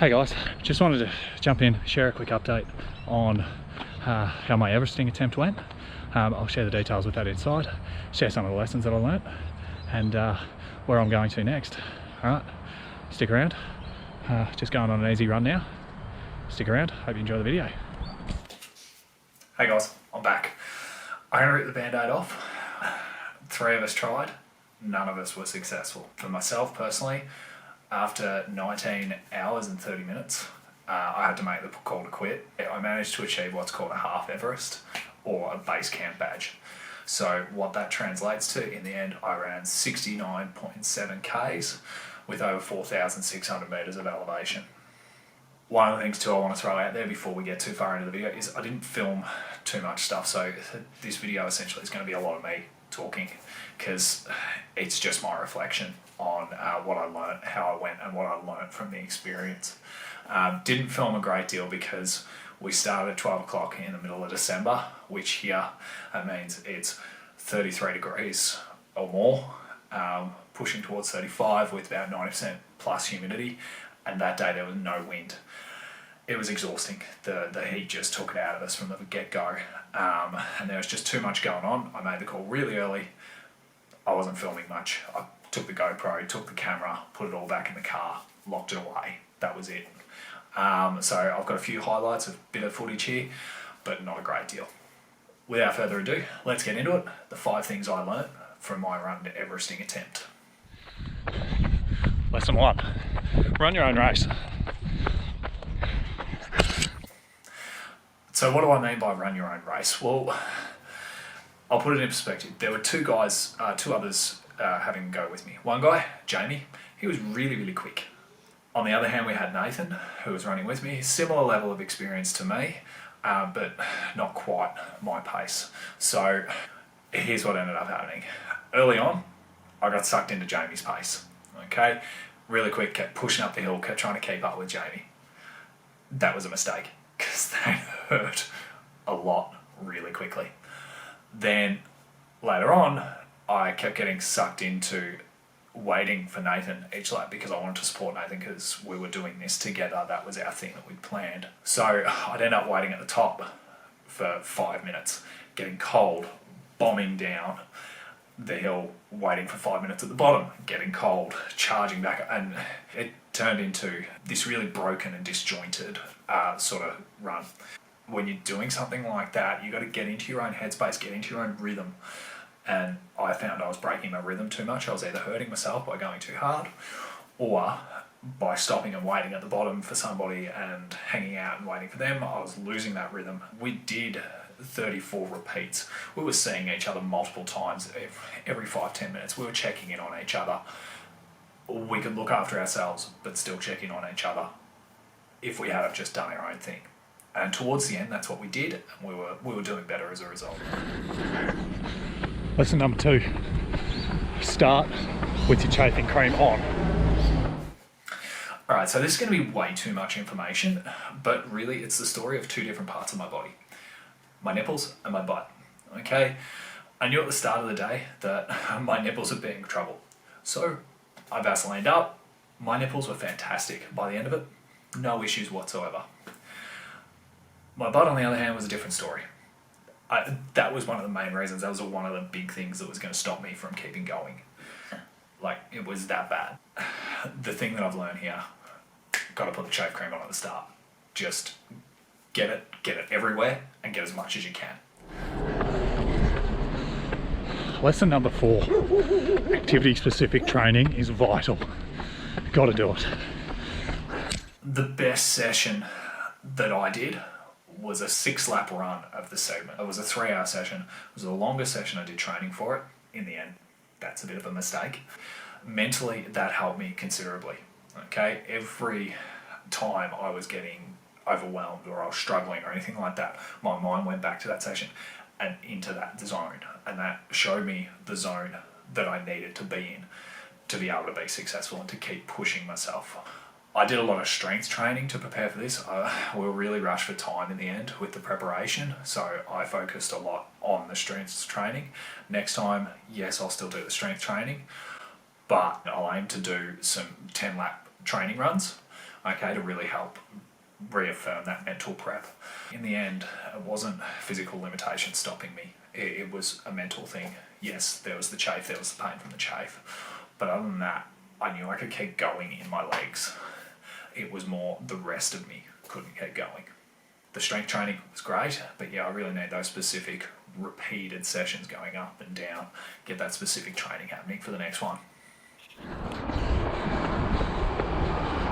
Hey guys, just wanted to jump in, share a quick update on how my Everesting attempt went. I'll share the details with that inside, share some of the lessons that I learnt, and where I'm going to next. Alright, stick around. Just going on an easy run now. Stick around, hope you enjoy the video. Hey guys, I'm back. I'm going to rip the band-aid off. 3 of us tried, none of us were successful. For myself personally, after 19 hours and 30 minutes, I had to make the call to quit. I managed to achieve what's called a half Everest, or a base camp badge. So what that translates to, in the end, I ran 69.7 Ks with over 4,600 metres of elevation. One of the things too I want to throw out there before we get too far into the video is I didn't film too much stuff, so this video essentially is going to be a lot of me talking, because it's just my reflection on what I learned, how I went, and what I learned from the experience. Didn't film a great deal because we started at 12 o'clock in the middle of December, which here means it's 33 degrees or more, pushing towards 35 with about 90% plus humidity, and that day there was no wind. It was exhausting. The heat just took it out of us from the get-go, and there was just too much going on. I made the call really early. I wasn't filming much. I took the GoPro, took the camera, put it all back in the car, locked it away. That was it. So I've got a few highlights, a bit of footage here, but not a great deal. Without further ado, let's get into it. The 5 things I learnt from my Run Everesting attempt. Lesson 1, run your own race. So what do I mean by run your own race? Well, I'll put it in perspective. There were 2 guys, 2 others having a go with me. One guy, Jamie, he was really quick. On the other hand, we had Nathan, who was running with me, similar level of experience to me, but not quite my pace. So here's what ended up happening. Early on, I got sucked into Jamie's pace. Okay, really quick, kept pushing up the hill, kept trying to keep up with Jamie. That was a mistake, because that hurt a lot really quickly. Then later on, I kept getting sucked into waiting for Nathan each lap because I wanted to support Nathan, because we were doing this together. That was our thing that we'd planned. So I'd end up waiting at the top for 5 minutes, getting cold, bombing down the hill, waiting for 5 minutes at the bottom, getting cold, charging back, and it turned into this really broken and disjointed sort of run. When you're doing something like that, you got to get into your own headspace, get into your own rhythm. And I found I was breaking my rhythm too much. I was either hurting myself by going too hard, or by stopping and waiting at the bottom for somebody and hanging out and waiting for them, I was losing that rhythm. We did 34 repeats. We were seeing each other multiple times every 5-10 minutes. We were checking in on each other. We could look after ourselves, but still check in on each other if we had just done our own thing. And towards the end, that's what we did, and we were doing better as a result. Lesson number 2, start with your chafing cream on. Alright, so this is going to be way too much information, but really it's the story of 2 different parts of my body. My nipples and my butt. Okay? I knew at the start of the day that my nipples would be in trouble. So I Vaselined up. My nipples were fantastic. By the end of it, no issues whatsoever. My butt, on the other hand, was a different story. That was one of the main reasons. That was one of the big things that was going to stop me from keeping going. Like, it was that bad. The thing that I've learned here, got to put the chafe cream on at the start. Just get it everywhere, and get as much as you can. Lesson number 4, activity-specific training is vital. Got to do it. The best session that I did was a 6-lap run of the segment. It was a 3-hour session. It was the longest session I did training for it. In the end, that's a bit of a mistake. Mentally, that helped me considerably. Okay, every time I was getting overwhelmed or I was struggling or anything like that, my mind went back to that session and into that zone, and that showed me the zone that I needed to be in to be able to be successful and to keep pushing myself. I did a lot of strength training to prepare for this. We were really rushed for time in the end with the preparation, so I focused a lot on the strength training. Next time, yes, I'll still do the strength training, but I'll aim to do some 10-lap training runs okay, to really help reaffirm that mental prep. In the end, it wasn't physical limitation stopping me. It was a mental thing. Yes, there was the chafe, there was the pain from the chafe. But other than that, I knew I could keep going in my legs. It was more the rest of me couldn't keep going. The strength training was great, but yeah, I really need those specific repeated sessions going up and down, get that specific training happening for the next one.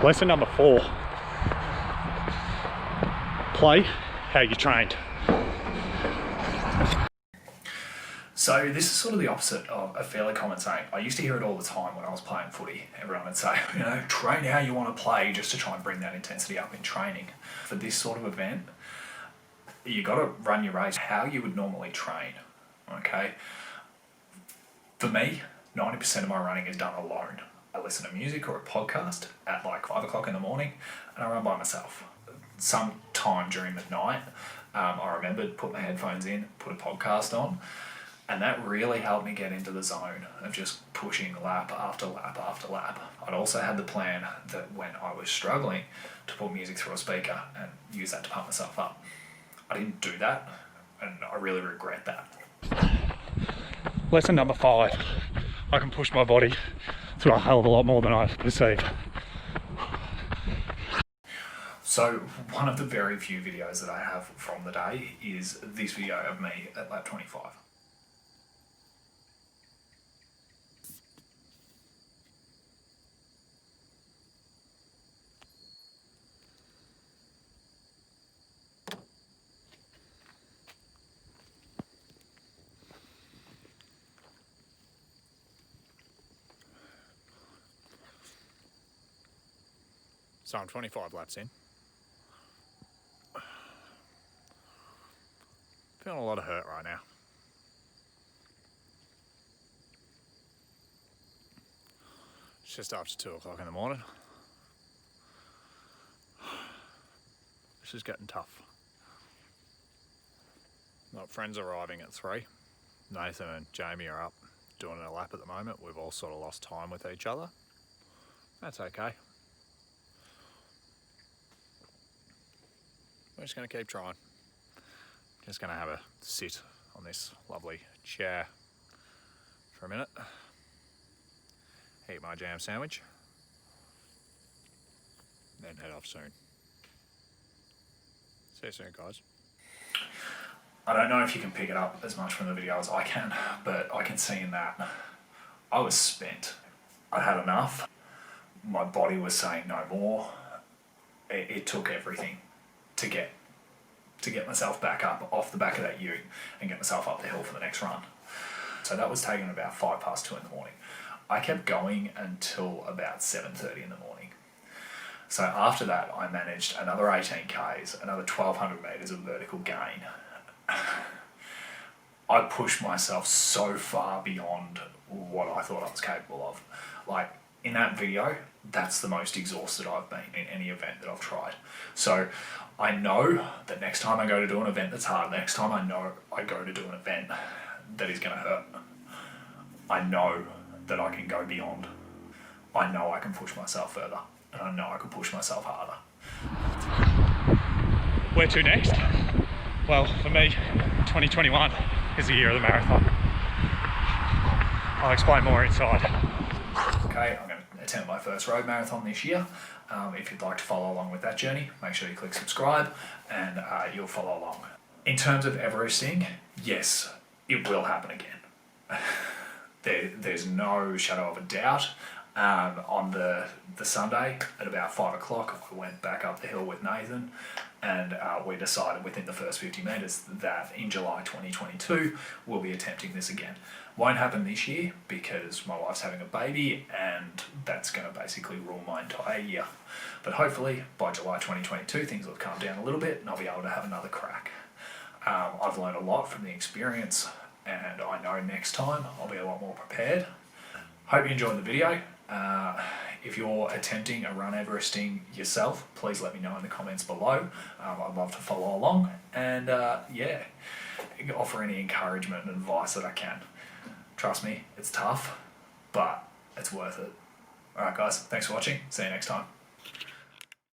Lesson number 4. Play how you trained. So this is sort of the opposite of a fairly common saying. I used to hear it all the time when I was playing footy. Everyone would say, you know, train how you want to play, just to try and bring that intensity up in training. For this sort of event, you got to run your race how you would normally train, okay? For me, 90% of my running is done alone. I listen to music or a podcast at like 5 o'clock in the morning, and I run by myself. Sometime during the night, I remembered, put my headphones in, put a podcast on, and that really helped me get into the zone of just pushing lap after lap after lap. I'd also had the plan that when I was struggling, to put music through a speaker and use that to pump myself up. I didn't do that, and I really regret that. Lesson number 5. I can push my body through a hell of a lot more than I perceived. So one of the very few videos that I have from the day is this video of me at lap 25. So I'm 25 laps in. Feeling a lot of hurt right now. It's just after 2 o'clock in the morning. This is getting tough. My friends arriving at 3. Nathan and Jamie are up doing a lap at the moment. We've all sort of lost time with each other. That's okay. We're just going to keep trying. Just going to have a sit on this lovely chair for a minute. Eat my jam sandwich. Then head off soon. See you soon, guys. I don't know if you can pick it up as much from the video as I can, but I can see in that I was spent. I'd had enough. My body was saying no more. It took everything to get myself back up off the back of that ute and get myself up the hill for the next run. So that was taken about 2:05 in the morning. I kept going until about 7:30 in the morning. So after that, I managed another 18 Ks, another 1,200 metres of vertical gain. I pushed myself so far beyond what I thought I was capable of. Like, in that video, that's the most exhausted I've been in any event that I've tried. So I know that next time I go to do an event that's hard, next time I know I go to do an event that is going to hurt, I know that I can go beyond. I know I can push myself further, and I know I can push myself harder. Where to next? Well, for me, 2021 is the year of the marathon. I'll explain more inside. Okay, I'm going to attempt my first road marathon this year. If you'd like to follow along with that journey, make sure you click subscribe and you'll follow along. In terms of Everesting, yes, it will happen again. There's no shadow of a doubt. On the Sunday at about 5 o'clock, I went back up the hill with Nathan, and we decided within the first 50 metres that in July 2022 we'll be attempting this again. Won't happen this year because my wife's having a baby, and that's going to basically rule my entire year. But hopefully by July 2022 things will calm down a little bit and I'll be able to have another crack. I've learned a lot from the experience, and I know next time I'll be a lot more prepared. Hope you enjoyed the video. If you're attempting a Run Everesting yourself, please let me know in the comments below. I'd love to follow along and yeah, offer any encouragement and advice that I can. Trust me, it's tough, but it's worth it. Alright guys, thanks for watching. See you next time.